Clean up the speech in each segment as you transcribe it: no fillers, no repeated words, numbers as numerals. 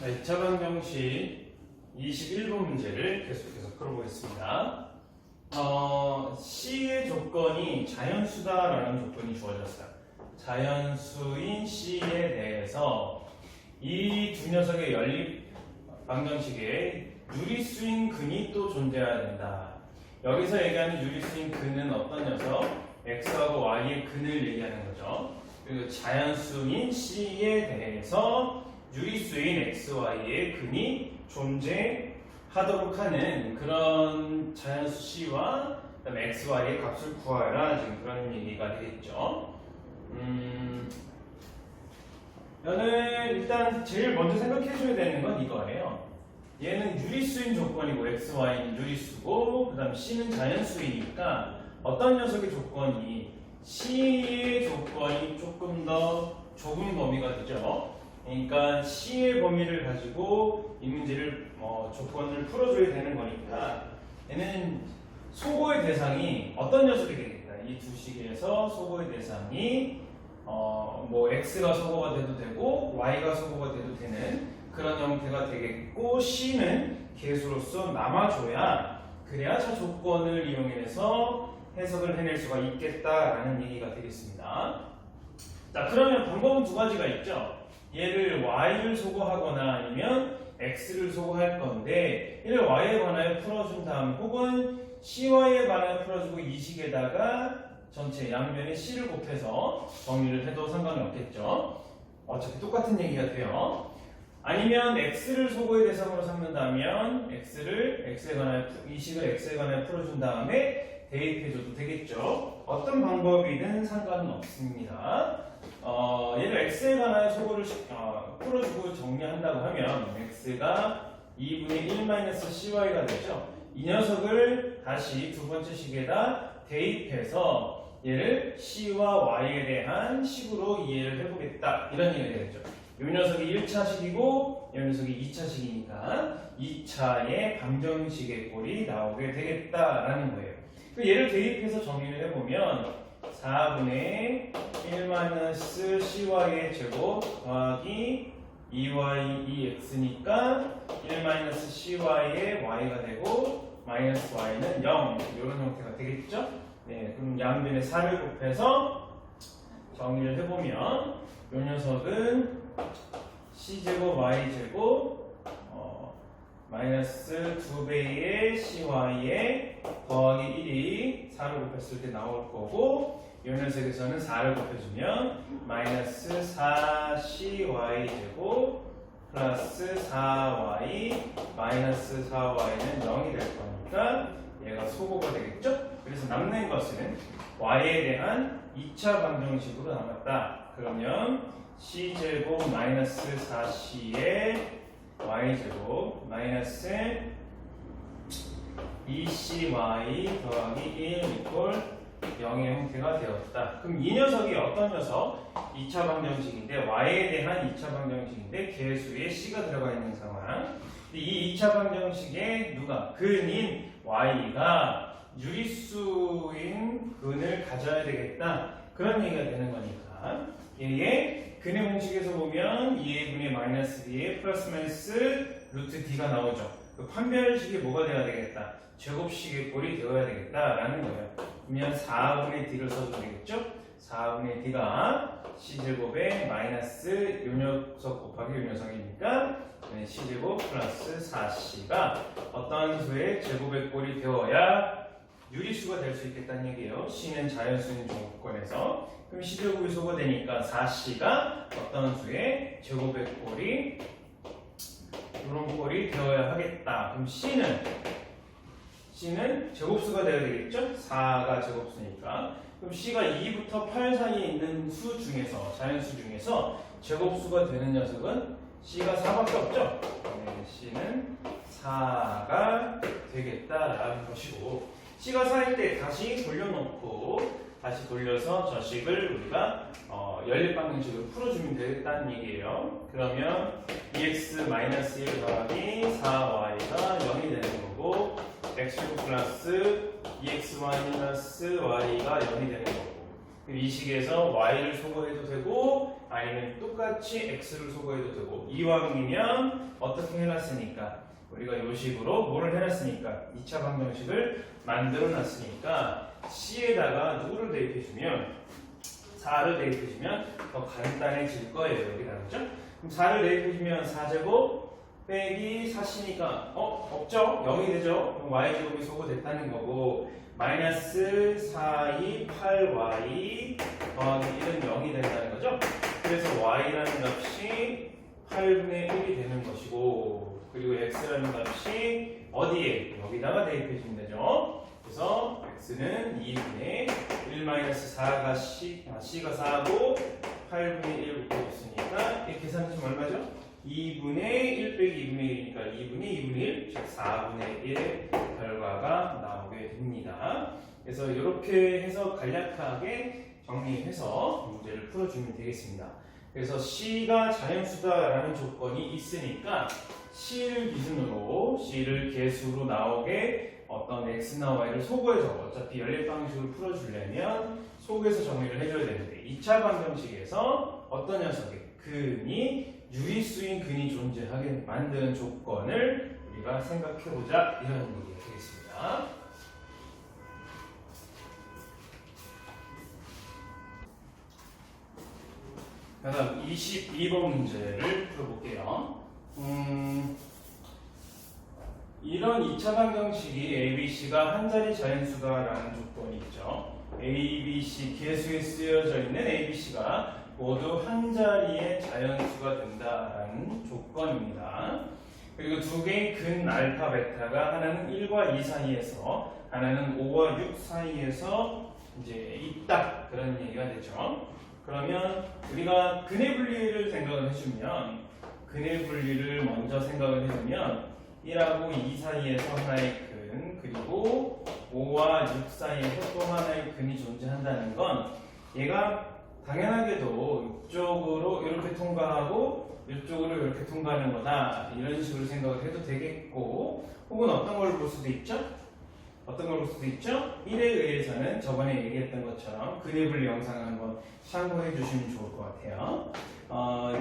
자, 2차 방정식 21번 문제를 계속해서 풀어보겠습니다. C의 조건이 자연수다라는 조건이 주어졌어요. 자연수인 C에 대해서 이 두 녀석의 연립 방정식에 유리수인 근이 또 존재해야 된다. 여기서 얘기하는 유리수인 근은 어떤 녀석? X하고 Y의 근을 얘기하는 거죠. 그리고 자연수인 C에 대해서 유리수인 x, y의 근이 존재하도록 하는 그런 자연수 C와 그다음에 x, y의 값을 구하라, 지금 그런 얘기가 되겠죠. 저는 일단 제일 먼저 생각해줘야 되는 건 이거예요. 얘는 유리수인 조건이고 x, y는 유리수고 그다음 C는 자연수이니까 어떤 녀석의 조건이 C의 조건이 조금 더 좁은 범위가 되죠. 그러니까 C의 범위를 가지고 이 문제를 조건을 풀어줘야 되는 거니까 얘는 소거의 대상이 어떤 녀석이 되겠다. 이 두 식에서 소거의 대상이 X가 소거가 돼도 되고 Y가 소거가 돼도 되는 그런 형태가 되겠고 C는 계수로서 남아줘야 그래야 저 조건을 이용해서 해석을 해낼 수가 있겠다라는 얘기가 되겠습니다. 자, 그러면 방법은 두 가지가 있죠. 얘를 y를 소거하거나 아니면 x를 소거할 건데 얘를 y에 관하여 풀어준 다음 혹은 cy에 관하여 풀어주고 이 식에다가 전체 양변에 c를 곱해서 정리를 해도 상관이 없겠죠. 어차피 똑같은 얘기가 돼요. 아니면 x를 소거의 대상으로 삼는다면 이 식을 x에 관하여 풀어준 다음에 대입해줘도 되겠죠. 어떤 방법이든 상관은 없습니다. 얘를 x에 관하여 소거를 풀어주고 정리한다고 하면 x가 2분의 1-cy가 되죠. 이 녀석을 다시 두 번째 식에다 대입해서 얘를 c와 y에 대한 식으로 이해를 해보겠다, 이런 얘기가 되겠죠. 이 녀석이 1차식이고 이 녀석이 2차식이니까 2차의 방정식의 꼴이 나오게 되겠다라는 거예요. 얘를 대입해서 정리를 해보면 4분의 1-cy의 제곱 더하기 2y 2x니까 1-cy의 y가 되고 마이너스 y는 0, 이런 형태가 되겠죠? 네, 그럼 양변에 4를 곱해서 정리를 해보면 이 녀석은 c제곱 y제곱 마이너스 2배의 cy에 더하기 1이 4를 곱했을 때 나올 거고 이 녀석에서는 4를 곱해주면 마이너스 4cy제곱 플러스 4y 마이너스 4y는 0이 될 거니까 얘가 소거가 되겠죠? 그래서 남는 것은 y에 대한 2차 방정식으로 남았다. 그러면 c제곱 마이너스 4c의 y제곱 마이너스 2cy 더하기 1 이퀄 0의 형태가 되었다. 그럼 이 녀석이 어떤 녀석? 2차 방정식인데 y에 대한 2차 방정식인데 계수에 c가 들어가 있는 상황. 이 2차 방정식에 누가? 근인 y가 유리수인 근을 가져야 되겠다, 그런 얘기가 되는 거니까 얘의 근의 공식에서 보면 2의 분의 마이너스 D에 플러스 마이너스 루트 D가 나오죠. 그 판별식이 뭐가 되어야 되겠다? 제곱식의 꼴이 되어야 되겠다라는 거예요. 그러면 4분의 D를 써도 되겠죠? 4분의 D가 C제곱에 마이너스 요 녀석 곱하기 요 녀석이니까 C제곱 플러스 4C가 어떤 수의 제곱의 꼴이 되어야 유리수가 될 수 있겠다는 얘기예요. C는 자연수인 조건에서. 그럼 C제곱이 소거되니까 4C가 어떤 수의 제곱의 꼴이 이런 꼴이 되어야 하겠다. 그럼 C는 제곱수가 되어야 되겠죠? 4가 제곱수니까. 그럼 C가 2부터 8 사이에 있는 수 중에서, 자연수 중에서 제곱수가 되는 녀석은 C가 4밖에 없죠? 네, C는 4가 되겠다라는 것이고, C가 4일 때 다시 돌려놓고 다시 돌려서 저 식을 우리가 연립방정식으로 풀어주면 되겠다는 얘기예요. 그러면 2x-1 더하기 4y가 0이 되는 거고 x 플러스 2x 마이너스 y가 0이 되는 거고 이 식에서 y를 소거해도 되고 아니면 똑같이 x를 소거해도 되고 이왕이면 어떻게 해놨으니까 우리가 이 식으로 뭐를 해놨으니까 2차 방정식을 만들어 놨으니까 c에다가 누구를 대입해주면 4를 대입해주면 더 간단해질 거예요. 여기다 그죠? 그럼 4를 대입해주면 4제곱 빼기 4c니까 없죠? 0이 되죠? 그럼 y제곱이 소거됐다는 거고 마이너스 4, 2, 8y 더하기 1은 0이 된다는 거죠? 그래서 y라는 값이 8분의 1이 되는 것이고 그리고 x라는 값이 어디에? 여기다가 대입해주면 되죠? 그래서 x는 2분의 1-4가 c가 4고 8분의 1 붙어 있으니까 이 계산하시면 얼마죠? 2분의 1 빼기 2분의 1이니까 2분의 1, 즉 4분의 1의 결과가 나오게 됩니다. 그래서 이렇게 해서 간략하게 정리해서 문제를 풀어주면 되겠습니다. 그래서 C가 자연수다라는 조건이 있으니까 C를 기준으로 C를 개수로 나오게 어떤 X나 Y를 소거해서 어차피 연립 방식으로 풀어주려면 소거해서 정리를 해줘야 되는데 2차 방정식에서 어떤 녀석의 근이 유리수인 근이 존재하게 만드는 조건을 우리가 생각해보자 이런 얘기가 되겠습니다. 그 다음 22번 문제를 풀어볼게요. 이런 2차 방정식이 ABC가 한 자리 자연수다라는 조건이 있죠. ABC 개수에 쓰여져 있는 ABC가 모두 한 자리의 자연수가 된다라는 조건입니다. 그리고 두 개의 근 알파 베타가 하나는 1과 2 사이에서 하나는 5와 6 사이에서 이제 있다 그런 얘기가 되죠. 그러면 우리가 근의 분리를 생각을 해주면 근의 분리를 먼저 생각을 해주면 1하고 2 사이에서 하나의 근 그리고 5와 6 사이에서 또 하나의 근이 존재한다는 건 얘가 당연하게도 이쪽으로 이렇게 통과하고 이쪽으로 이렇게 통과하는 거다 이런 식으로 생각을 해도 되겠고 혹은 어떤 걸 볼 수도 있죠? 어떤 걸 볼 수도 있죠? 1에 의해서는 저번에 얘기했던 것처럼 근의 분리 영상을 한번 참고해 주시면 좋을 것 같아요.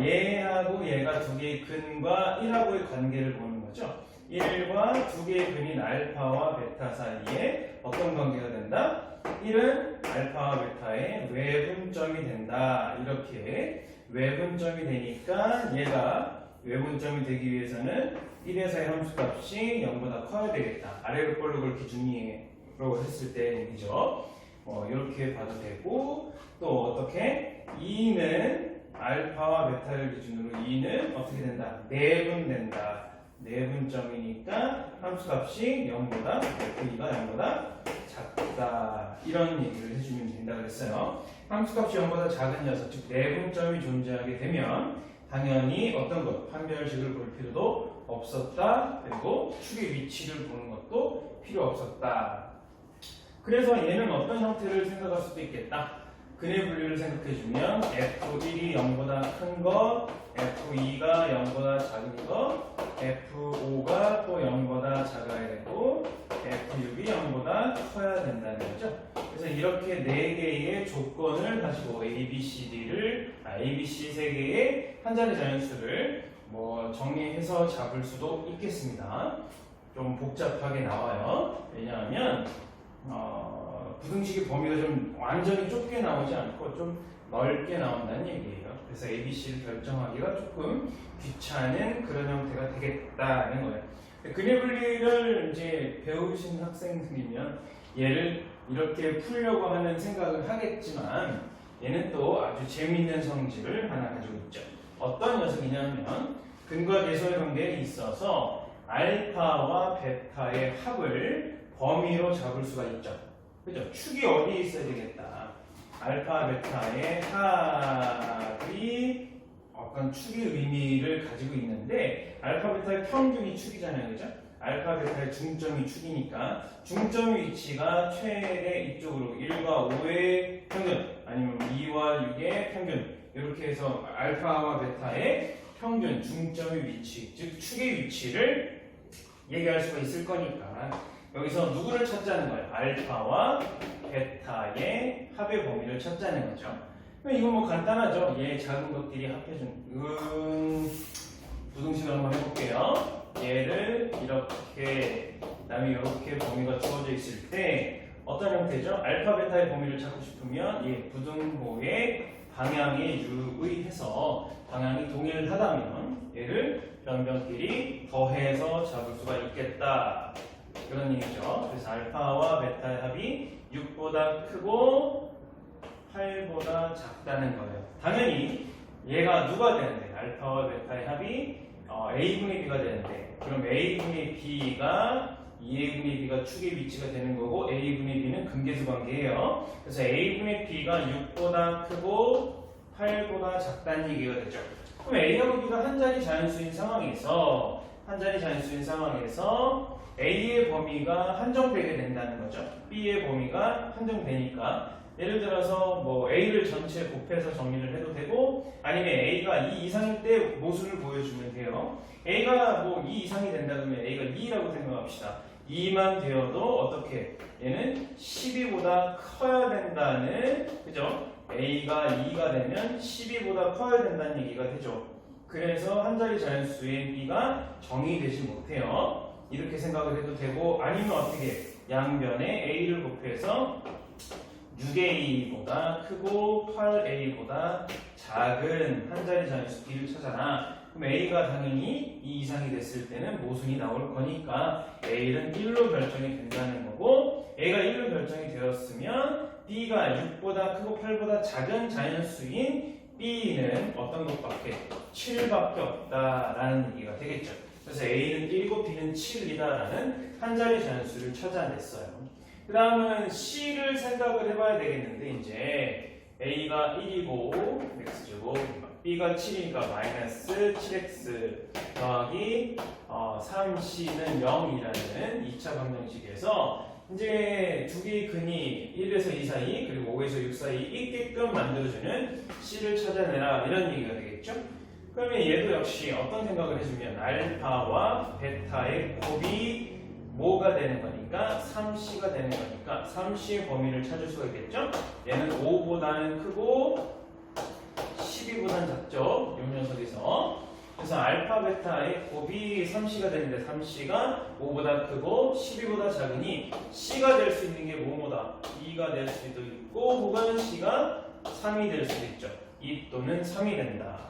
얘하고 얘가 두 개의 근과 1하고의 관계를 보는 거죠. 1과 두 개의 근인 알파와 베타 사이에 어떤 관계가 된다? 1은 알파와 베타의 외분점이 된다. 이렇게 외분점이 되니까 얘가 외분점이 되기 위해서는 1에서의 함수값이 0보다 커야 되겠다. 아래로 볼록을 기준으로 했을 때 얘기죠. 이렇게 봐도 되고 또 어떻게 2는 알파와 베타를 기준으로 2는 어떻게 된다? 내분된다. 내분점이니까 함수값이 0보다 F가 0보다 작다. 이런 얘기를 해주면 된다 그랬어요. 함수값이 0보다 작은 녀석, 즉 내분점이 존재하게 되면 당연히 어떤 것, 판별식을 볼 필요도 없었다. 그리고 축의 위치를 보는 것도 필요 없었다. 그래서 얘는 어떤 형태를 생각할 수도 있겠다. 근의 분리를 생각해주면 F1이 0보다 큰 거, F2가 0보다 작은 거, F5가 또 0보다 작아야 되고 F6이 0보다 커야 된다는 거죠. 그래서 이렇게 4개의 조건을 가지고 ABC 세 개의 한 자리 자연수를 정리해서 잡을 수도 있겠습니다. 좀 복잡하게 나와요. 왜냐하면 부등식의 범위가 좀 완전히 좁게 나오지 않고 좀 넓게 나온다는 얘기예요. 그래서 ABC를 결정하기가 조금 귀찮은 그런 형태가 되겠다는 거예요. 근의 분리를 이제 배우신 학생들이면 얘를 이렇게 풀려고 하는 생각을 하겠지만 얘는 또 아주 재미있는 성질을 하나 가지고 있죠. 어떤 녀석이냐면 근과 계수의 관계에 있어서 알파와 베타의 합을 범위로 잡을 수가 있죠. 그죠? 축이 어디에 있어야 되겠다. 알파, 베타의 합이 어떤 축의 의미를 가지고 있는데 알파, 베타의 평균이 축이잖아요. 그죠? 알파, 베타의 중점이 축이니까 중점 위치가 최대 이쪽으로 1과 5의 평균 아니면 2와 6의 평균 이렇게 해서 알파와 베타의 평균, 중점의 위치, 즉 축의 위치를 얘기할 수가 있을 거니까 여기서 누구를 찾자는 거예요? 알파와 베타의 합의 범위를 찾자는 거죠. 그럼 이건 뭐 간단하죠. 얘 작은 것들이 합해준 부등식을 한번 해볼게요. 얘를 이렇게 그다음에 이렇게 범위가 주어져 있을 때 어떤 형태죠? 알파 베타의 범위를 찾고 싶으면 얘 부등호의 방향에 유의해서 방향이 동일하다면 얘를 변변끼리 더해서 잡을 수가 있겠다. 그런 얘기죠. 그래서 알파와 베타의 합이 6보다 크고 8보다 작다는 거예요. 당연히 얘가 누가 되는데 알파와 베타의 합이 A분의 B가 되는데 그럼 A분의 B가 2A분의 B가 축의 위치가 되는 거고 A분의 B는 근계수 관계예요. 그래서 A분의 B가 6보다 크고 8보다 작다는 얘기가 되죠. 그럼 A하고 B가 한 자리 자연수인 상황에서 A의 범위가 한정되게 된다는 거죠. B의 범위가 한정되니까 예를 들어서 뭐 A를 전체 곱해서 정리를 해도 되고 아니면 A가 2 이상일 때 모순을 보여주면 돼요. A가 뭐 2 이상이 된다 그러면 A가 2라고 생각합시다. 2만 되어도 어떻게 얘는 12보다 커야 된다는 그죠? A가 2가 되면 12보다 커야 된다는 얘기가 되죠. 그래서 한 자리 자연수인 B가 정의되지 못해요. 이렇게 생각을 해도 되고 아니면 어떻게 양변에 A를 곱해서 6A보다 크고 8A보다 작은 한 자리 자연수 B를 찾아라. 그럼 A가 당연히 2 이상이 됐을 때는 모순이 나올 거니까 A는 1로 결정이 된다는 거고 A가 1로 결정이 되었으면 B가 6보다 크고 8보다 작은 자연수인 B는 어떤 것밖에 7밖에 없다라는 얘기가 되겠죠. 그래서 A는 1이고 B는 7이다라는 한 자리 자연수를 찾아냈어요. 그 다음은 C를 생각을 해봐야 되겠는데 이제 A가 1이고 X제곱 B가 7이니까 마이너스 7X 더하기 3C는 0이라는 2차 방정식에서 이제 두 개의 근이 1에서 2 사이 그리고 5에서 6 사이 있게끔 만들어주는 C를 찾아내라 이런 얘기가 되겠죠. 그러면 얘도 역시 어떤 생각을 해주면 알파와 베타의 곱이 뭐가 되는 거니까 3C가 되는 거니까 3C의 범위를 찾을 수가 있겠죠. 얘는 5보다는 크고 12보다는 작죠. 이 녀석에서 그래서 알파 베타의 곱이 3C가 되는데 3C가 5보다 크고 12보다 작으니 C가 될 수 있는 게 뭐뭐다? 2가 될 수도 있고 혹은 C가 3이 될 수도 있죠. 2 또는 3이 된다.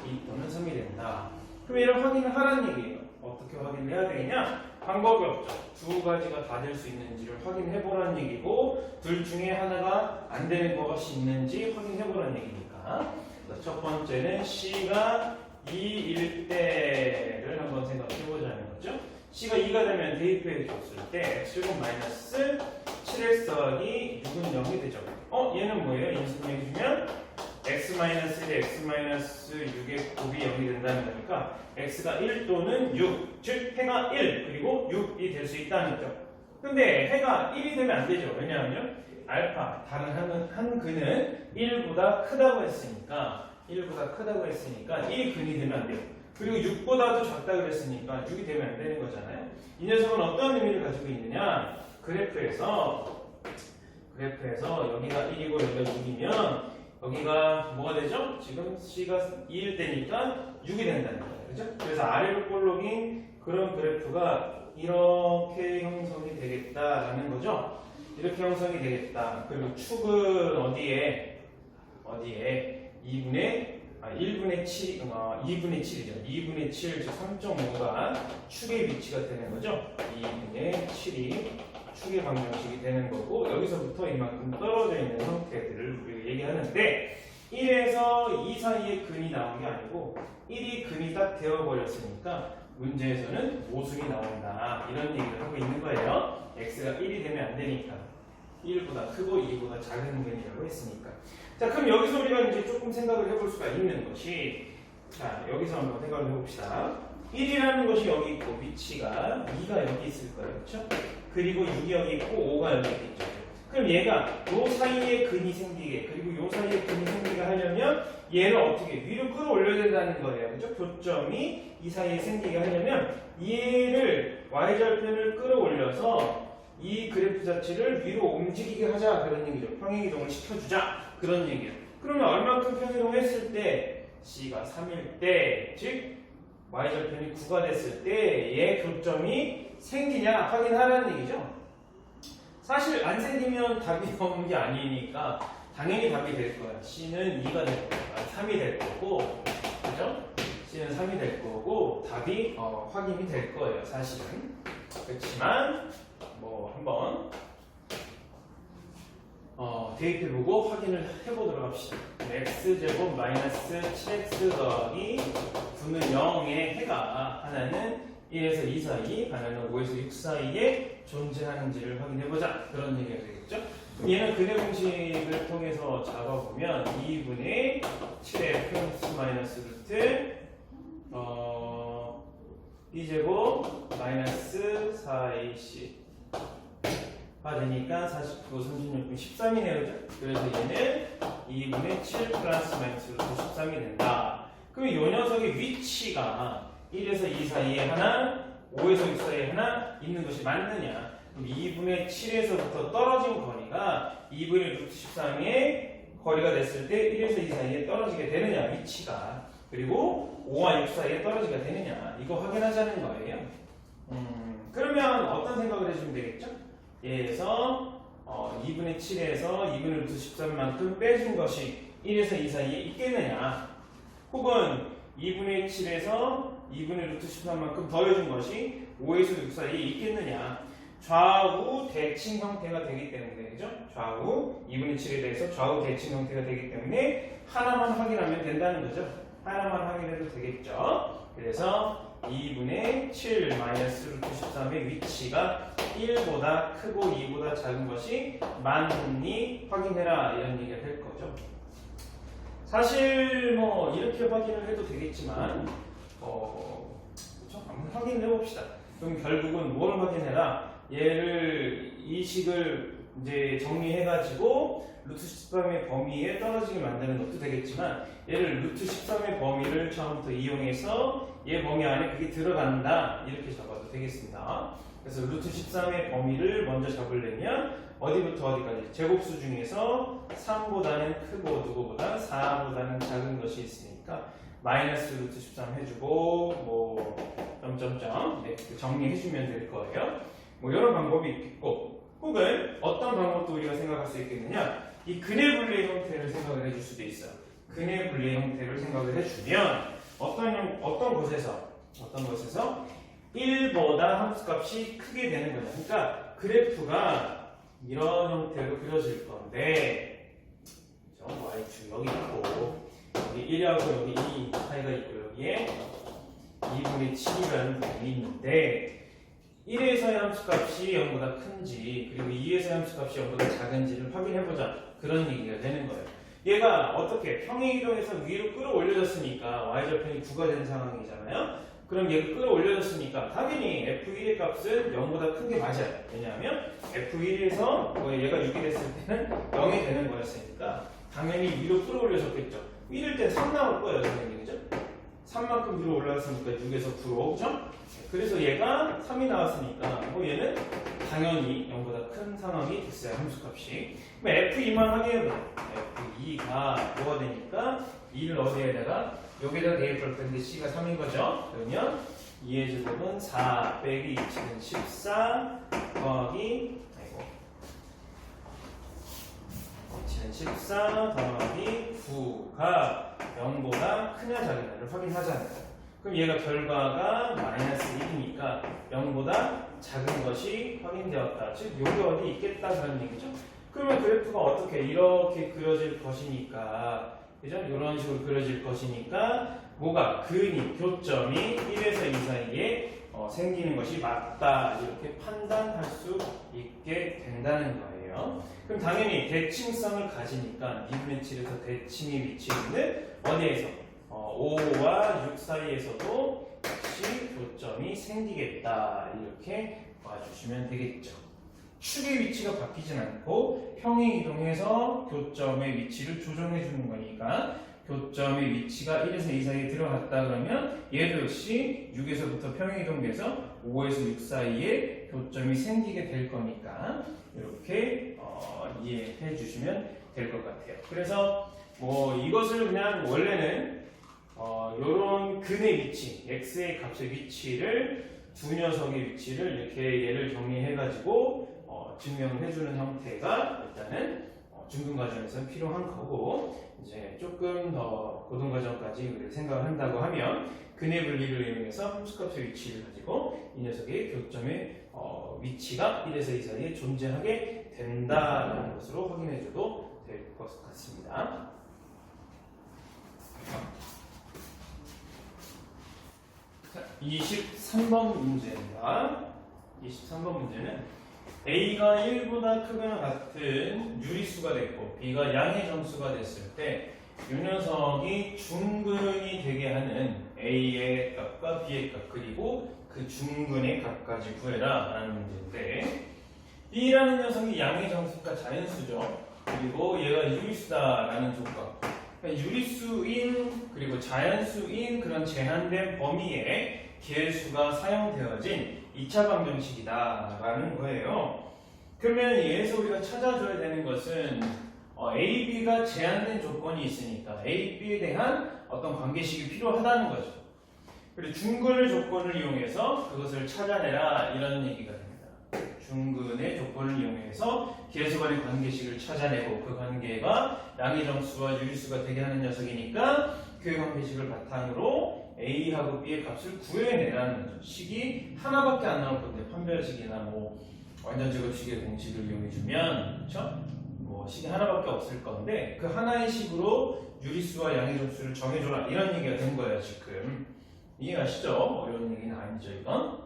2 또는 3이 된다. 그럼 이런 확인을 하라는 얘기예요. 어떻게 확인을 해야 되느냐? 방법이 없죠. 두 가지가 다 될 수 있는지를 확인해 보라는 얘기고 둘 중에 하나가 안 되는 것이 있는지 확인해 보라는 얘기니까 첫 번째는 C가 2일 때를 한번 생각해 보자는 거죠. C가 2가 되면 대입해 줬을 때 X제곱 마이너스 7X 더하기 6은 0이 되죠. 얘는 뭐예요? 인수분해 주면 X-1에 X-6의 곱이 0이 된다는 거니까 X가 1 또는 6, 즉 해가 1 그리고 6이 될 수 있다는 거죠. 근데 해가 1이 되면 안 되죠. 왜냐하면 알파, 다른 한 근은 1보다 크다고 했으니까 1이 근이 되면 안 돼요. 그리고 6보다도 작다고 그랬으니까 6이 되면 안 되는 거잖아요. 이 녀석은 어떤 의미를 가지고 있느냐? 그래프에서 여기가 1이고 여기가 6이면 여기가 뭐가 되죠? 지금 C가 2일 때니까 6이 된다는 거예요. 그죠? 그래서 아래로 볼록인 그런 그래프가 이렇게 형성이 되겠다라는 거죠. 이렇게 형성이 되겠다. 그리고 축은 어디에 1분의 7, 2분의 7이죠. 2분의 7, 즉 3.5가 축의 위치가 되는 거죠. 2분의 7이 축의 방정식이 되는 거고 여기서부터 이만큼 떨어져 있는 형태들을 우리가 얘기하는데 1에서 2 사이에 근이 나온 게 아니고 1이 근이 딱 되어버렸으니까 문제에서는 모순이 나온다 이런 얘기를 하고 있는 거예요. x가 1이 되면 안 되니까 1보다 크고 2보다 작은 근이라고 했으니까 자 그럼 여기서 우리가 이제 조금 생각을 해볼 수가 있는 것이 자 여기서 한번 생각을 해봅시다. 1이라는 것이 여기 있고 위치가 2가 여기 있을 거예요. 그렇죠? 그리고 6이 여기 있고 5가 여기 있죠. 그럼 얘가 요 사이에 근이 생기게 그리고 요 사이에 근이 생기게 하려면 얘를 어떻게 위로 끌어올려야 된다는 거예요. 그죠? 교점이 이 사이에 생기게 하려면 얘를 y절편을 끌어올려서 이 그래프 자체를 위로 움직이게 하자 그런 얘기죠. 평행이동을 시켜주자 그런 얘기예요. 그러면 얼만큼 평행이동했을 때 C가 3일 때, 즉 y절편이 9가 됐을 때의 교점이 생기냐 확인하라는 얘기죠. 사실 안 생기면 답이 없는 게 아니니까 당연히 답이 될 거야. C는 2가 될 거야. 3이 될 거고, 그죠? C는 3이 될 거고 답이 확인이 될 거예요. 사실은. 그렇지만 뭐 한번 대입해보고 확인을 해보도록 합시다. x제곱 마이너스 7x 더하기 9는 0의 해가 하나는 1에서 2 사이, 하나는 5에서 6 사이에 존재하는지를 확인해보자. 그런 얘기가 되겠죠. 얘는 근해 공식을 통해서 잡아보면 2분의 7의 플러스 마이너스 루트 b제곱 마이너스 4ac 가 되니까 49, 36분 13이네요. 그죠? 그래서 얘는 2분의 7 플러스 마이너스 루트 13이 된다. 그럼 이 녀석의 위치가 1에서 2 사이에 하나, 5에서 6 사이에 하나 있는 것이 맞느냐? 그럼 2분의 7에서부터 떨어진 거리가 2분의 루트 13의 거리가 됐을 때 1에서 2 사이에 떨어지게 되느냐? 위치가. 그리고 5와 6 사이에 떨어지게 되느냐? 이거 확인하자는 거예요. 그러면 어떤 생각을 해주면 되겠죠? 얘에서 2분의 7에서 2분의 루트 13만큼 빼준 것이 1에서 2 사이에 있겠느냐? 혹은 2분의 7에서 2분의 루트 13만큼 더해준 것이 5에서 6 사이에 있겠느냐? 좌우 대칭 형태가 되기 때문에, 그죠? 좌우 2분의 7에 대해서 좌우 대칭 형태가 되기 때문에 하나만 확인하면 된다는 거죠. 하나만 확인해도 되겠죠. 그래서 2분의 7 마이너스 루트 13의 위치가 1보다 크고 2보다 작은 것이 맞니 확인해라 이런 얘기가 될 거죠. 사실 뭐 이렇게 확인을 해도 되겠지만 그렇죠? 한번 확인해 봅시다. 그럼 결국은 뭘 확인해라? 얘를 이 식을 이제 정리해가지고 루트 13의 범위에 떨어지게 만드는 것도 되겠지만 얘를 루트 13의 범위를 처음부터 이용해서 얘 범위 안에 그게 들어간다 이렇게 잡아도 되겠습니다. 그래서 루트 13의 범위를 먼저 잡으려면 어디부터 어디까지? 제곱수 중에서 3보다는 크고 누구보다 4보다는 작은 것이 있으니까 마이너스 루트 13 해주고 뭐 점점점 네, 정리해주면 될 거예요. 뭐 이런 방법이 있겠고 혹은 어떤 방법도 우리가 생각할 수 있겠느냐? 이 근해 분리의 형태를 생각을 해줄 수도 있어요. 근해 분리의 형태를 생각을 해주면 어떤 곳에서 1보다 함수값이 크게 되는 거죠. 그러니까 그래프가 이런 형태로 그려질 건데 y축 여기 있고 여기 1하고 여기 2 사이가 있고 여기에 2분의 7이라는 부분이 있는데 1에서의 함수값이 0보다 큰지 그리고 2에서의 함수값이 0보다 작은지를 확인해보자 그런 얘기가 되는 거예요. 얘가 어떻게 평행이동에서 위로 끌어올려졌으니까 y절편이 9가 된 상황이잖아요. 그럼 얘가 끌어올려졌으니까 당연히 f1의 값은 0보다 큰 게 맞아요. 왜냐하면 f1에서 얘가 6이 됐을 때는 0이 되는 거였으니까 당연히 위로 끌어올려졌겠죠. 1일 때 3 나올 거예요. 선생님, 그죠? 3만큼 위로 올라갔으니까 6에서 9로, 그죠? 그래서 얘가 3이 나왔으니까 얘는 당연히 0보다 큰 상황이 됐어요. 함수값이. 그럼 F2만 확인해보자. F2가 뭐가 되니까 2를 어디에다가 여기에다 대입할 텐데 C가 3인 거죠. 그러면 2의 제곱은 4 빼기 2는 14 더하기 14 더하기 9가 0보다 크냐 작으냐를 확인하자는 거예요. 그럼 얘가 결과가 마이너스 1이니까 0보다 작은 것이 확인되었다. 즉 여기 어디 있겠다 그런 얘기죠. 그러면 그래프가 어떻게 이렇게 그려질 것이니까 그죠? 이런 식으로 그려질 것이니까 뭐가 근이 교점이 1에서 2 사이에 생기는 것이 맞다 이렇게 판단할 수 있게 된다는 거예요. 그럼 당연히 대칭성을 가지니까 2분의 7에서 대칭이 위치해 있는 어디에서 5와 6 사이에서도 역시 교점이 생기겠다 이렇게 봐주시면 되겠죠. 축의 위치가 바뀌진 않고 평행이동해서 교점의 위치를 조정해 주는 거니까 교점의 위치가 1에서 2 사이에 들어갔다 그러면 얘도 역시 6에서부터 평행이동돼서 5에서 6 사이에 교점이 생기게 될 거니까 이렇게 이해해 주시면 될 것 같아요. 그래서 뭐 이것을 그냥 원래는 요런 근의 위치, x의 값의 위치를 두 녀석의 위치를 이렇게 얘를 정리해 가지고 증명해 주는 형태가 일단은 중등과정에서는 필요한 거고, 이제 조금 더 고등과정까지 우리가 생각을 한다고 하면 근의 분리를 이용해서 함수값의 위치를 가지고 이 녀석의 교점의 위치가 1에서 2 사이에 존재하게 된다는 것으로 확인해 줘도 될 것 같습니다. 자, 23번 문제입니다. 23번 문제는 A가 1보다 크거나 같은 유리수가 됐고 B가 양의 정수가 됐을 때 이 녀석이 중근이 되게 하는 A의 값과 B의 값 그리고 그 중근의 값까지 구해라 라는 문제인데, B라는 녀석이 양의 정수가 자연수죠. 그리고 얘가 유리수다 라는 조건, 그러니까 유리수인 그리고 자연수인 그런 제한된 범위에 계수가 사용되어진 2차 방정식이다 라는 거예요. 그러면 여기서 우리가 찾아줘야 되는 것은 A, B가 제한된 조건이 있으니까 A, B에 대한 어떤 관계식이 필요하다는 거죠. 그리고 중근의 조건을 이용해서 그것을 찾아내라 이런 얘기가 됩니다. 중근의 조건을 이용해서 계수 간의 관계식을 찾아내고 그 관계가 양의 정수와 유리수가 되게 하는 녀석이니까 그 관계식을 바탕으로 A하고 B의 값을 구해내라는 거죠. 식이 하나밖에 안 나올 건데 판별식이나 뭐 완전제곱식의 공식을 이용해주면 그렇죠? 뭐 식이 하나밖에 없을 건데 그 하나의 식으로 유리수와 양의 정수를 정해줘라 이런 얘기가 된 거예요 지금. 이해가시죠? 어려운 얘기는 아니죠 이건.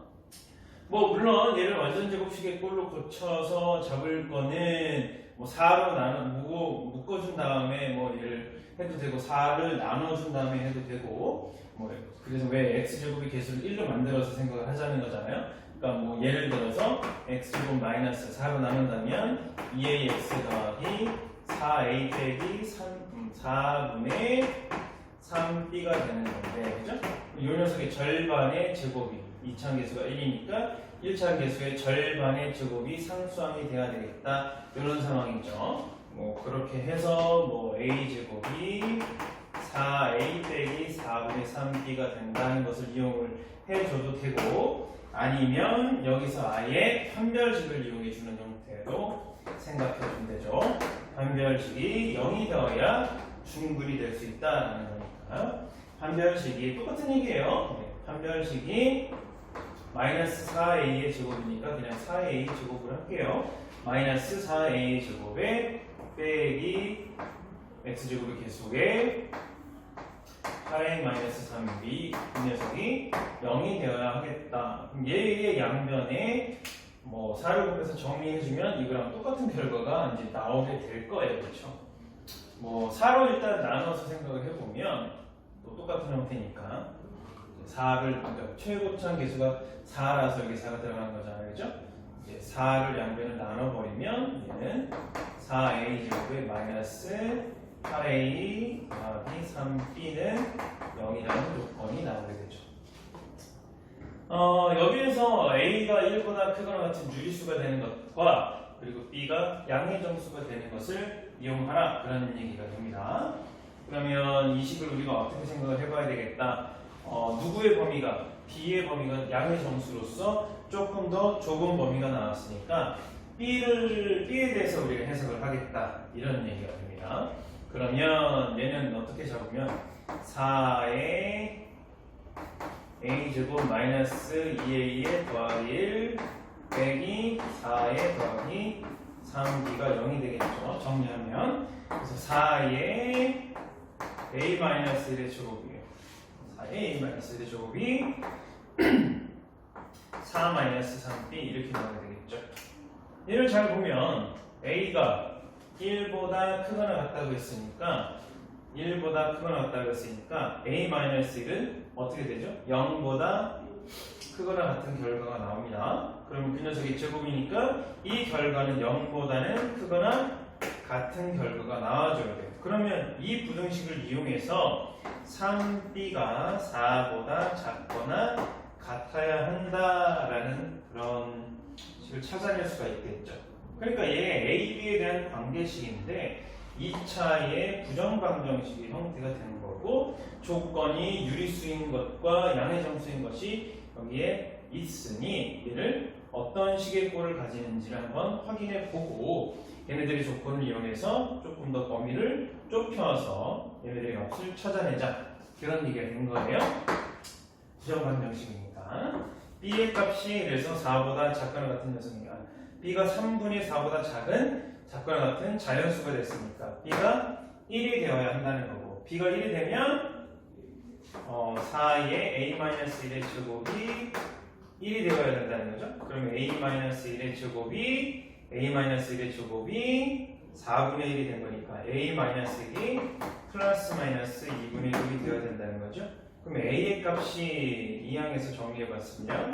뭐 물론 얘를 완전제곱식의 꼴로 고쳐서 잡을 거는 뭐 4로 묶어준 다음에 뭐 얘를 해도 되고 4를 나눠준 다음에 해도 되고 뭐 그래서 왜 x제곱의 개수를 1로 만들어서 생각을 하자는 거잖아요. 그러니까 뭐 예를 들어서 x제곱 마이너스 4로 나눈다면 2ax 더하기 4a 빼기 4분의 3b가 되는 건데 그죠? 이 녀석의 절반의 제곱이 2차 계수가 1이니까 1차 계수의 절반의 제곱이 상수항이 돼야 되겠다 이런 상황이죠. 뭐 그렇게 해서 뭐 a제곱이 4a 빼기 4분의 3b가 된다는 것을 이용을 해줘도 되고, 아니면 여기서 아예 판별식을 이용해 주는 형태로 생각해 주면 되죠. 판별식이 0이 되어야 중근이 될 수 있다는 거니까 판별식이 똑같은 얘기예요. 네, 판별식이 마이너스 4a의 제곱이니까 그냥 4a 제곱을 할게요. 마이너스 4a 제곱에 빼기 x제곱의 계속에 8a 마이너스 3b 이 녀석이 0이 되어야 하겠다. 얘의 양변에 뭐 4를 곱해서 정리해주면 이거랑 똑같은 결과가 이제 나오게 될 거예요. 그렇죠? 뭐 4로 일단 나눠서 생각을 해보면 또 똑같은 형태니까 4를 그러니까 최고점 계수가 4라서 여기 4가 들어가는 거잖아요. 그죠? 이제 4를 양변을 나눠버리면 얘는 4a 제곱에 마이너스 8a 더하기 3b는 0이라는 조건이 나오게 되죠. 여기에서 a가 1보다 크거나 같은 유리수가 되는 것과 그리고 b가 양의 정수가 되는 것을 이용하라 그런 얘기가 됩니다. 그러면 이 식을 우리가 어떻게 생각을 해봐야 되겠다. 누구의 범위가 b의 범위가 양의 정수로서 조금 더 좁은 범위가 나왔으니까 b에 대해서 우리가 해석을 하겠다 이런 얘기가 됩니다. 그러면 얘는 어떻게 잡으면 4의 a제곱 마이너스 2a의 더하기 1 빼기 4의 더하기 3b가 0이 되겠죠. 정리하면 그래서 4의 a 마이너스 1의 제곱이에요. 4의 a 마이너스 1의 제곱이 4 마이너스 3b 이렇게 나오게 되겠죠. 얘를 잘 보면 a가 1보다 크거나 같다고 했으니까 a-1은 어떻게 되죠? 0보다 크거나 같은 결과가 나옵니다. 그러면 그 녀석이 제곱이니까 이 결과는 0보다는 크거나 같은 결과가 나와줘야 돼요. 그러면 이 부등식을 이용해서 3b가 4보다 작거나 같아야 한다라는 그런 식을 찾아낼 수가 있겠죠. 그러니까 얘 A, B에 대한 관계식인데 2차의 부정방정식의 형태가 되는 거고 조건이 유리수인 것과 양의 정수인 것이 여기에 있으니 얘를 어떤 식의 꼴을 가지는지를 한번 확인해 보고 얘네들의 조건을 이용해서 조금 더 범위를 좁혀서 얘네들의 값을 찾아내자 그런 얘기가 된 거예요. 부정방정식이니까 B의 값이 그래서 4보다 작거나 같은 녀석이니까 B가 3분의 4보다 작은 작거나 같은 자연수가 됐으니까 B가 1이 되어야 한다는 거고 B가 1이 되면 4의 A-1의 제곱이 1이 되어야 된다는 거죠. 그러면 A-1의 제곱이 A-1의 제곱이 4분의 1이 된 거니까 A-1이 플러스 마이너스 2분의 1이 되어야 된다는 거죠. 그럼 A의 값이 이 항에서 정리해 봤으면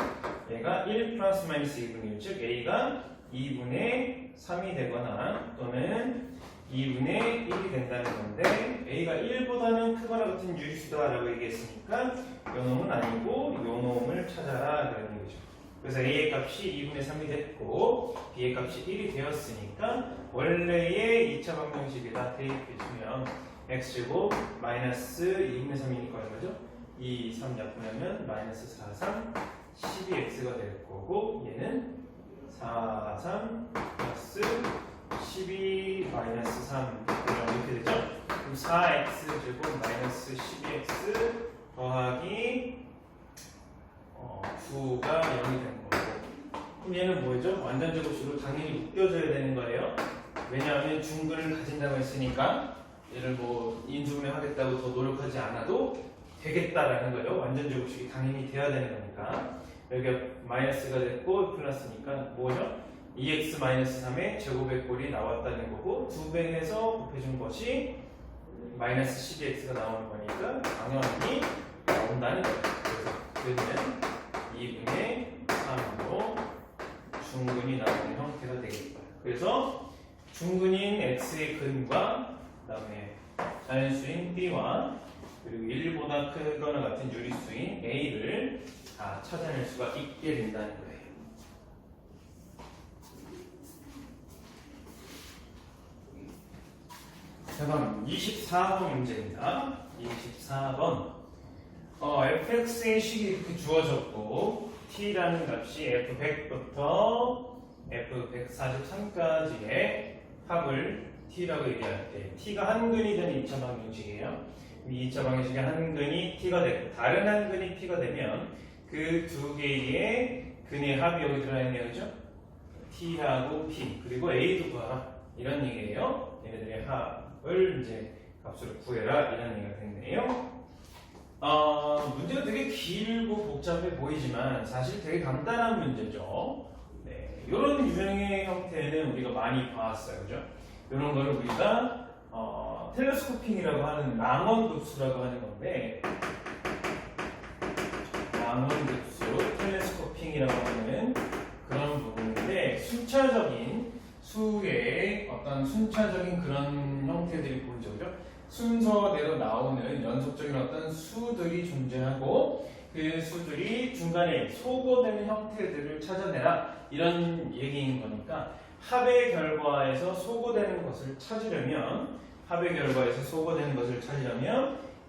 얘가 1 플러스 마이너스 2분의 1, 즉 A가 2분의 3이 되거나 또는 2분의 1이 된다는 건데 A가 1보다는 크거나 같은 유리수다라고 얘기했으니까 요 놈은 아니고 요 놈을 찾아라 그런 얘기죠. 그래서 A의 값이 2분의 3이 됐고 B의 값이 1이 되었으니까 원래의 2차 방정식에다 대입해주면 x제곱 마이너스 2분의 3이니까 얼마죠? 2, 3 약분하면 마이너스 4, 3, 12x가 될 거고 얘는 4, 3 플러스 12 마이너스 3 이렇게 되죠? 그럼 4x 제곱 마이너스 12x 더하기 9가 0이 되는 거고 그럼 얘는 뭐죠? 완전제곱식으로 당연히 묶여줘야 되는 거예요. 왜냐하면 중근을 가진다고 했으니까 얘를 뭐 인수분해 하겠다고 더 노력하지 않아도 되겠다라는 거예요. 완전제곱식이 당연히 돼야 되는 거니까 여기가 마이너스가 됐고 플러스니까 뭐죠? 2x-3의 제곱의 꼴이 나왔다는 거고 2배 해서 곱해준 것이 마이너스 12x가 나오는 거니까 당연히 나온다는 거예요. 그래서 그는 2분의 3으로 중근이 나오는 형태가 되겠다. 그래서 중근인 x의 근과 그 다음에 자연수인 b와 그리고 1보다 크거나 같은 유리수인 a를 다 찾아낼 수가 있게 된다는 거예요. 자, 그럼 24번 문제입니다. 24번 fx의 식이 이렇게 주어졌고 t라는 값이 f100부터 f143까지의 합을 t라고 얘기할 때 t가 한 근이 되는 2차 방정식이에요. 이 2차 방정식의 한 근이 t가 되고 다른 한 근이 t가 되면 그 두 개의 근의 합이 여기 들어있네요. 그죠? t하고 p 그리고 a도 구하라 이런 얘기예요. 얘네들의 합을 이제 값으로 구해라 이런 얘기가 됐네요. 문제가 되게 길고 복잡해 보이지만 사실 되게 간단한 문제죠. 네, 이런 유형의 형태는 우리가 많이 봐왔어요. 그죠? 이런 거를 우리가 텔레스코핑이라고 하는 망원급수라고 하는 건데 망원급수, 텔레스코핑이라고 하는 그런 부분인데 순차적인 수의 어떤 순차적인 그런 형태들이 보이죠. 그죠? 순서대로 나오는 연속적인 어떤 수들이 존재하고 그 수들이 중간에 소거되는 형태들을 찾아내라 이런 얘기인 거니까 합의 결과에서 소거되는 것을 찾으려면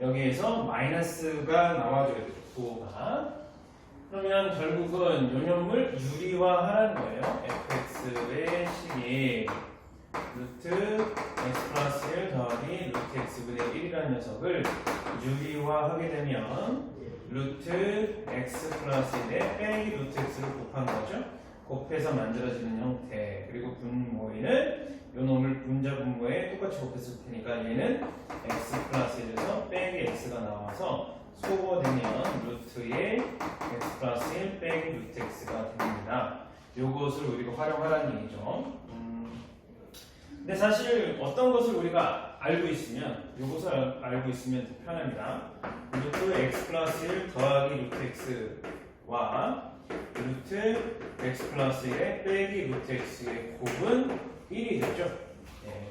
여기에서 마이너스가 나와줘야 돼요. 부호가. 그러면 결국은 요놈을 유리화하라는 거예요. fx의 식이 루트 x 플러스 1 더하기 루트 x분의 1이라는 녀석을 유리화하게 되면 루트 x 플러스 1에 빼기 루트 x를 곱한 거죠. 곱해서 만들어지는 형태. 그리고 분모에는 요놈을 분자 분모에 똑같이 곱했을 테니까 얘는 x 플러스 1에서 빼기 x가 나와서 소거되면 루트의 x 플러스 1 빼기 루트 x가 됩니다. 요것을 우리가 활용하라는 얘기죠. 근데 사실 어떤 것을 우리가 알고 있으면 요것을 알고 있으면 더 편합니다. 루트 x 플러스 1 더하기 루트 x와 루트 x 플러스 1에 빼기 루트 x의 곱은 1이 되죠. 네.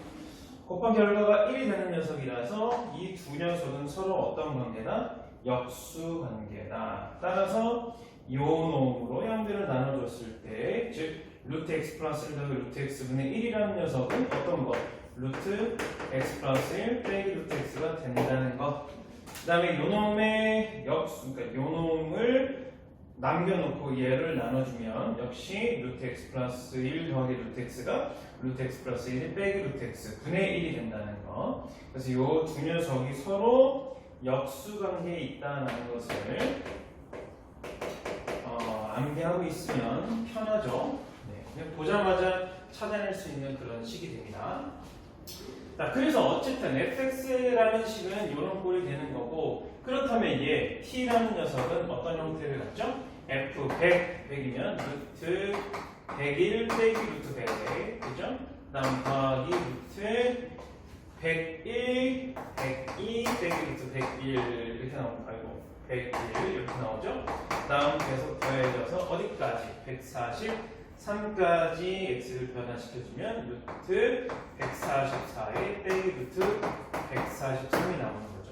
곱한 결과가 1이 되는 녀석이라서 이 두 녀석은 서로 어떤 관계다? 역수 관계다. 따라서 요 놈으로 형들을 나눠줬을 때, 즉 루트 x 플러스 1 더하기 루트 x분의 1이라는 녀석은 어떤 거? 루트 x 플러스 1 빼기 루트 x가 된다는 거. 그 다음에 요 놈의 역수, 그러니까 요 놈을 남겨놓고 얘를 나눠주면 역시 루트 x 플러스 1 더하기 루트 x가 루트 x 플러스 1 빼기 루트 x 분의 1이 된다는 거. 그래서 요 두 녀석이 서로 역수 관계에 있다는 것을 암기하고 있으면 편하죠. 네, 그냥 보자마자 찾아낼 수 있는 그런 식이 됩니다. 자, 그래서 어쨌든 fx라는 식은 이런 꼴이 되는 거고, 그렇다면 얘 t라는 녀석은 어떤 형태를 갖죠? f 100이면 루트 101 빼기 루트 100, 그죠? 다음 더하기 루트 101, 102 빼기 루트 101 이렇게 나오고, 아이고 101 이렇게 나오죠? 다음 계속 더해져서 어디까지? 143까지 x를 변화시켜주면 루트 144에 빼기 루트 143이 나오는 거죠.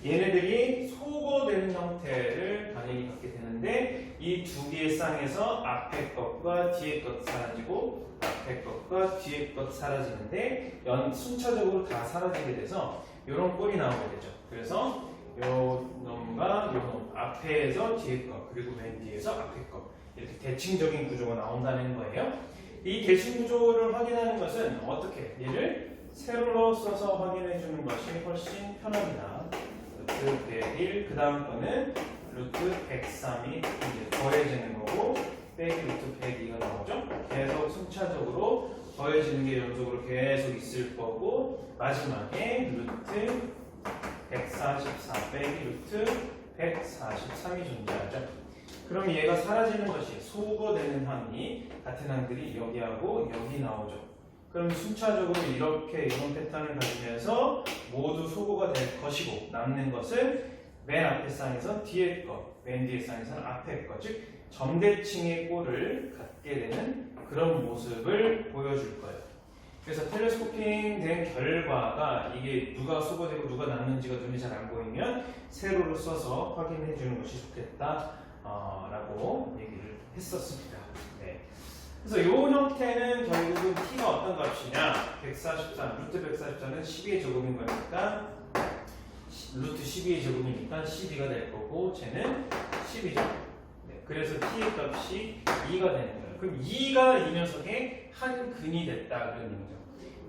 얘네들이 소거되는 형태를 당연히 갖게 되는데, 이 두 개의 쌍에서 앞에 것과 뒤에 것 사라지고 앞에 것과 뒤에 것 사라지는데 순차적으로 다 사라지게 돼서 이런 꼴이 나오게 되죠. 그래서 요 놈과 요 놈, 앞에서 뒤에 것, 그리고 맨 뒤에서 앞에 것, 이렇게 대칭적인 구조가 나온다는 거예요. 이 대칭 구조를 확인하는 것은 어떻게? 얘를 세로로 써서 확인해 주는 것이 훨씬 편합니다. 루트 101, 그 다음 거는 루트 103이 이제 더해지는 거고, 빼기 루트 102가 나오죠. 계속 순차적으로 더해지는 게 연속으로 계속 있을 거고, 마지막에 루트 144 빼기 루트 143이 존재하죠. 그럼 얘가 사라지는 것이 소거되는 항이 같은 항들이 여기하고 여기 나오죠. 그럼 순차적으로 이렇게 이런 패턴을 가지면서 모두 소거가 될 것이고, 남는 것은 맨 앞에 쌍에서 뒤에 거, 맨 뒤에 쌍에서는 앞에 거, 즉 점대칭의 꼴을 갖게 되는 그런 모습을 보여줄 거예요. 그래서 텔레스코핑 된 결과가 이게 누가 소거되고 누가 남는지가 눈에 잘 안 보이면 세로로 써서 확인해 주는 것이 좋겠다 라고 얘기를 했었습니다. 네. 그래서 이 형태는 결국은 t가 어떤 값이냐, 143, 루트 143은 12의 제곱인 거니까 루트 12의 제곱이니까 12가 될 거고, 쟤는 10이죠. 네. 그래서 t의 값이 2가 되는 거예요. 그럼 2가 이 녀석의 한 근이 됐다 그런 얘기죠.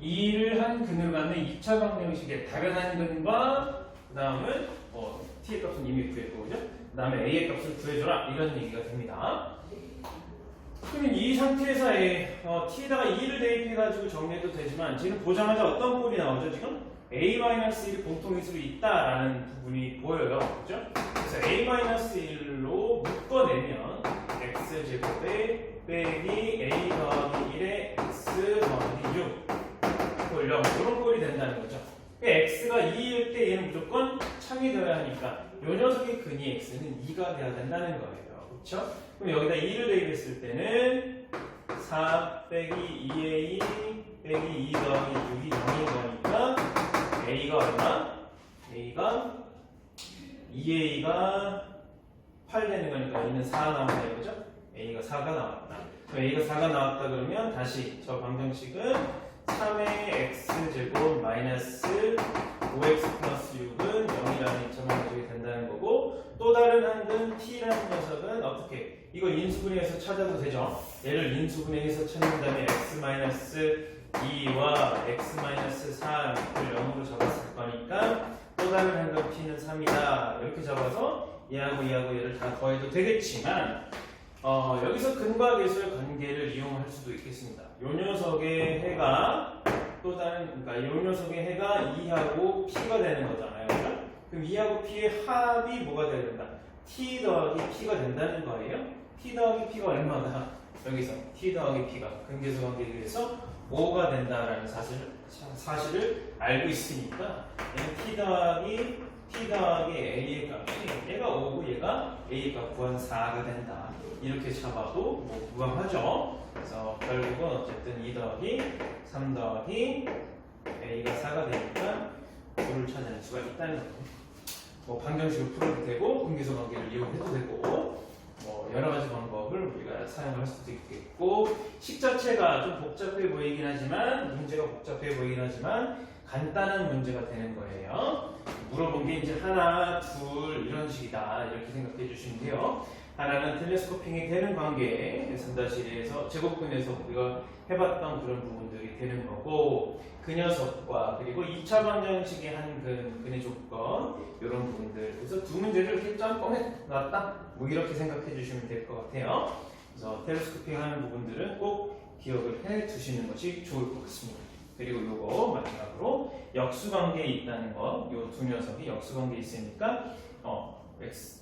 2를 한 근으로 갖는 2차 방정식의 다른 한 근과 그 다음은 t의 값은 이미 구했고, 그죠? 그 다음에 a의 값을 구해줘라, 이런 얘기가 됩니다. 그러면 이 상태에서 t에다가 2를 대입해가지고 정리해도 되지만, 지금 보자마자 어떤 꼴이 나오죠? 지금 a-1이 공통인수로 있다라는 부분이 보여요, 그죠? 그래서 a-1로 묶어내면 x제곱에 빼기 a 더하기 1에 x 더하기 6 0 이런 꼴이 된다는 거죠. x가 2일 때 얘는 무조건 참이 되어야 하니까 이 녀석의 근이 x는 2가 돼야 된다는 거예요. 그렇죠? 그럼 여기다 2를 대입했을 때는 4 빼기 2a 빼기 2 더하기 6이 0인 거니까 a가 얼마? a가 2a가 8 되는 거니까 a는 4 나왔네요. 그죠? a가 4가 나왔다. a가 4가 나왔다 그러면 다시 저 방정식은 3의 x제곱 마이너스 5x 플러스 6은 0이라는 이점을 가지게 된다는 거고, 또 다른 한근 t라는 녀석은 어떻게? 이거 인수분해해서 찾아도 되죠. 얘를 인수분해해서 찾는 다음에 x 마이너스 2와 x 마이너스 3을 0으로 잡았을 거니까 또 다른 한근 t는 3이다 이렇게 잡아서 얘하고 얘를 다 더해도 되겠지만, 여기서 근과 계수의 관계를 이용할 수도 있겠습니다. 요 녀석의 해가 또 다른, 그러니까 요 녀석의 해가 2하고 p가 되는 거잖아요. 그죠? 그럼 2하고 p의 합이 뭐가 돼야 된다? t 더하기 p가 된다는 거예요. t 더하기 p가 얼마다? 여기서 t 더하기 p가 근계수 관계에 의해서 5가 된다라는 사실을 알고 있으니까 얘는 t 더하기 a의 값이 얘가 5고 얘가 a의 값 구한 4가 된다. 이렇게 잡아도 뭐 무방하죠. 그래서 결국은 어쨌든 2 더하기 3 더하기 a가 4가 되니까 9를 찾아낼 수가 있다는 거예요. 뭐 방정식을 풀어도 되고 근계수 관계를 이용해도 되고, 뭐 여러 가지 방법을 우리가 사용할 수도 있겠고, 식 자체가 좀 복잡해 보이긴 하지만, 문제가 복잡해 보이긴 하지만 간단한 문제가 되는 거예요. 물어본 게 이제 하나, 둘 이런 식이다 이렇게 생각해 주시면 돼요. 하나는 텔레스코핑이 되는 관계, 3-1에서 제곱근에서 우리가 해봤던 그런 부분들이 되는 거고, 그 녀석과 그리고 2차 방정식의 한 근의 조건 이런 부분들. 그래서 두 문제를 이렇게 짬뽕해 놨다 뭐 이렇게 생각해 주시면 될 것 같아요. 그래서 텔레스코핑 하는 부분들은 꼭 기억을 해 두시는 것이 좋을 것 같습니다. 그리고 요거 마지막으로 역수관계에 있다는 것, 요 두 녀석이 역수관계에 있으니까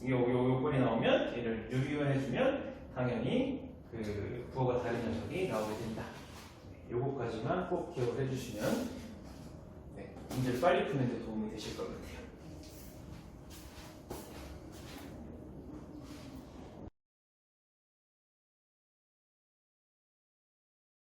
요건이 나오면 얘를 유리화해주면 당연히 그 부호가 다른 녀석이 나오게 된다. 요거까지만 꼭 기억을 해주시면 문제를 빨리 푸는 데 도움이 되실 것 같아요.